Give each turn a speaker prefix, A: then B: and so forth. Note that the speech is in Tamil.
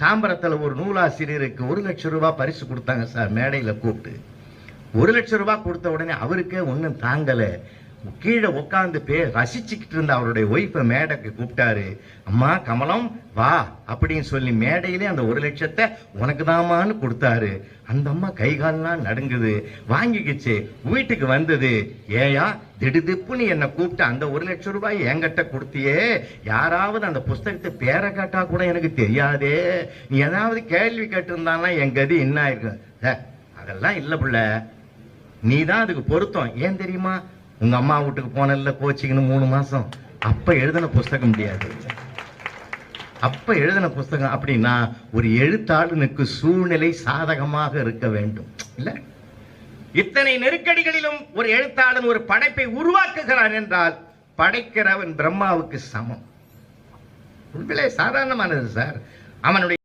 A: தாம்பரத்தில் ஒரு நூலாசிரியருக்கு 1 லட்சம் ரூபாய் பரிசு கொடுத்தாங்க சார். மேடையில கூப்பிட்டு 1 லட்சம் ரூபாய் கொடுத்த உடனே அவருக்கே ஒன்றும் தாங்கல. கீழே உட்காந்து ரசிச்சுக்கிட்டு இருந்த அவருடைய ஒய்ஃபை மேடைக்கு கூப்பிட்டாரு. அம்மா கமலம் வா அப்படின்னு சொல்லி மேடையிலே அந்த 1 லட்சத்தை உனக்கு தாமான்னு கொடுத்தாரு. அந்த அம்மா கைகால்லாம் நடுங்குது. வாங்கிக்கிச்சு. வீட்டுக்கு வந்தது. ஏயா திடுதிப்புன்னு என்னை கூப்பிட்டு அந்த 1 லட்சம் ரூபாய் என்கிட்ட கொடுத்தியே, யாராவது அந்த புஸ்தகத்தை பேரை கேட்டா கூட எனக்கு தெரியாதே, நீ ஏதாவது கேள்வி கேட்டிருந்தானா என் கதி என்ன ஆயிருக்கு. அதெல்லாம் இல்ல புள்ள, நீ தான் அதுக்கு பொருத்தம். ஏன் தெரியுமா, உங்க அம்மா வீட்டுக்கு போனல கோச்சிங்கன்னு 3 மாசம், அப்ப எழுதின புஸ்தகம் முடியாது. அப்ப எழுதின புஸ்தகம் அப்படின்னா ஒரு எழுத்தாளனுக்கு சூழ்நிலை சாதகமாக இருக்க வேண்டும் இல்ல. இத்தனை நெருக்கடிகளிலும் ஒரு எழுத்தாளன் ஒரு படைப்பை உருவாக்குகிறான் என்றால் படைக்கிறவன் பிரம்மாவுக்கு சமம். உண்மையிலே சாதாரணமானது சார். அவனுடைய